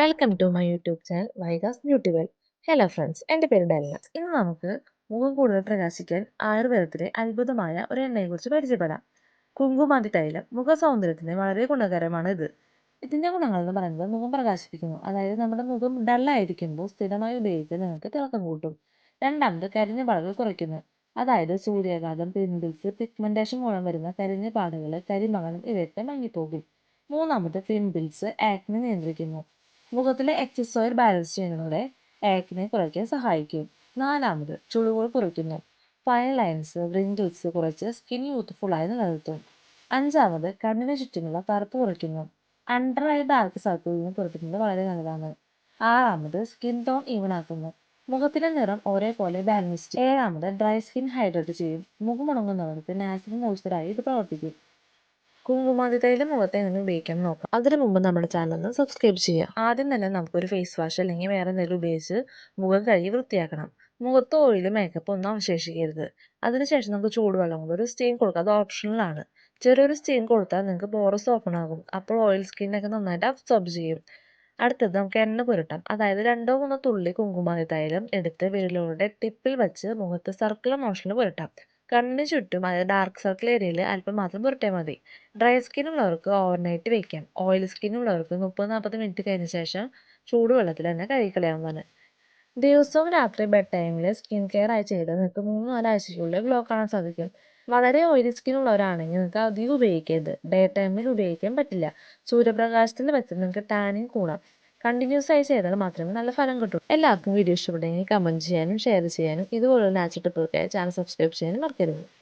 Welcome to my YouTube channel Vaiga's beauty വെൽ. Hello friends, എൻ്റെ പേര് ഡെൽന. ഇന്ന് നമുക്ക് മുഖം കൂടുതൽ പ്രകാശിക്കാൻ ആയുർവേദത്തിലെ അത്ഭുതമായ ഒരു എണ്ണയെക്കുറിച്ച് പരിചയപ്പെടാം. കുങ്കുമാതി തൈലം മുഖ സൗന്ദര്യത്തിന് വളരെ ഗുണകരമാണ് ഇത്. ഇതിൻ്റെ ഗുണങ്ങൾ എന്ന് പറയുന്നത് മുഖം പ്രകാശിപ്പിക്കുന്നു. അതായത് നമ്മുടെ മുഖം ഡള്ളായിരിക്കുമ്പോൾ സ്ഥിരമായി ഉപയോഗിക്കാൻ നിങ്ങൾക്ക് തിളക്കം കൂട്ടും. രണ്ടാമത് കരിഞ്ഞ പാടുകൾ കുറയ്ക്കുന്നു. അതായത് സൂര്യാഘാതം, പിമ്പിൾസ്, പിഗ്മെന്റേഷൻ മൂലം വരുന്ന കരിഞ്ഞ പാടുകൾ, കരിമകനം ഇവയൊക്കെ മങ്ങിപ്പോകും. മൂന്നാമത് പിമ്പിൾസ്, ആക്നെ നിയന്ത്രിക്കുന്നു. മുഖത്തിലെ എക്സസ് ഓയിൽ ബാലൻസ് ചെയ്യുന്നതോടെ ആക്നെ കുറയ്ക്കാൻ സഹായിക്കും. നാലാമത് ചുളിവുകൾ കുറയ്ക്കുന്നു. ഫൈൻ ലൈൻസ്, വ്രിങ്കിൾസ് കുറച്ച് സ്കിൻ യൂത്ത്ഫുള്ളായി നിലനിർത്തും. അഞ്ചാമത് കണ്ണിന് ചുറ്റുമുള്ള കറുപ്പ് കുറയ്ക്കുന്നു. അണ്ടർ ഐ ഡാർക്ക് സർക്കിളിൽ നിന്ന് പുറത്തുന്നത് വളരെ നല്ലതാണ്. ആറാമത് സ്കിൻ ടോൺ ഈവൻ ആക്കുന്നു. മുഖത്തിന്റെ നിറം ഒരേപോലെ ബാലൻസ് ചെയ്യും. ഏഴാമത് ഡ്രൈ സ്കിൻ ഹൈഡ്രേറ്റ് ചെയ്യും. മുഖം ഉണങ്ങുന്നവർക്ക് നാച്ചുറൽ മോയ്സ്ചറായി ഇത് പ്രവർത്തിക്കും. കുങ്കുമാതി തൈലം മുഖത്ത് എങ്ങനെ ഉപയോഗിക്കാം നോക്കാം. അതിനു മുമ്പ് നമ്മുടെ ചാനൽ ഒന്ന് സബ്സ്ക്രൈബ് ചെയ്യുക. ആദ്യം തന്നെ നമുക്കൊരു ഫേസ് വാഷ് അല്ലെങ്കിൽ വേറെ എന്തെങ്കിലും ഉപയോഗിച്ച് മുഖം കഴുകി വൃത്തിയാക്കണം. മുഖത്ത് ഓയിൽ, മേക്കപ്പ് ഒന്നും അവശേഷിക്കരുത്. അതിനുശേഷം നമുക്ക് ചൂടുവെള്ളം കൊണ്ട് ഒരു സ്റ്റീം കൊടുക്കാം. അത് ഓപ്ഷണലാണ്. ചെറിയൊരു സ്റ്റീം കൊടുത്താൽ നിങ്ങൾക്ക് പോറസ് ഓപ്പൺ ആകും. അപ്പോൾ ഓയിൽ സ്കിന്നൊക്കെ നന്നായിട്ട് അബ്സോർബ് ചെയ്യും. അടുത്തത് നമുക്ക് എണ്ണ പുരട്ടാം. അതായത് 2-3 തുള്ളി കുങ്കുമാതി തൈലം എടുത്ത് വിരലുകളുടെ ടിപ്പിൽ വെച്ച് മുഖത്ത് സർക്കുലർ മോഷനിൽ പുരട്ടാം. കണ്ണിന് ചുറ്റും, അതായത് ഡാർക്ക് സർക്കിൾ ഏരിയയിൽ അല്പം മാത്രം പുരട്ടിയാൽ മതി. ഡ്രൈ സ്കിന്നുള്ളവർക്ക് ഓവർനൈറ്റ് വയ്ക്കാം. ഓയിൽ സ്കിന്നുള്ളവർക്ക് 30-40 മിനിറ്റ് കഴിഞ്ഞ ശേഷം ചൂടുവെള്ളത്തിൽ തന്നെ കഴുകിക്കളയാവുന്നതാണ്. ദിവസവും രാത്രി ബെഡ് ടൈമിൽ സ്കിൻ കെയർ ആയി ചെയ്താൽ നിങ്ങൾക്ക് 3-4 ആഴ്ചയ്ക്കുള്ളിൽ ഗ്ലോ കാണാൻ സാധിക്കും. വളരെ ഓയിലി സ്കിൻ ഉള്ളവരാണെങ്കിൽ നിങ്ങൾക്ക് അധികം ഉപയോഗിക്കരുത്. ഡേ ടൈമിൽ ഉപയോഗിക്കാൻ പറ്റില്ല. സൂര്യപ്രകാശത്തിൽ വെച്ച് നിങ്ങൾക്ക് ടാനിങ് കൂടാം. കണ്ടിന്യൂസ് ആയി ചെയ്താൽ മാത്രമേ നല്ല ഫലം കിട്ടൂ. എല്ലാവർക്കും വീഡിയോ ഇഷ്ടപ്പെട്ടെങ്കിൽ കമൻറ്റ് ചെയ്യാനും ഷെയർ ചെയ്യാനും ഇതുപോലുള്ള നാച്ചുറൽ ടിപ്പുകൾക്കായി ചാനൽ സബ്സ്ക്രൈബ് ചെയ്യാനും മറക്കരുത്.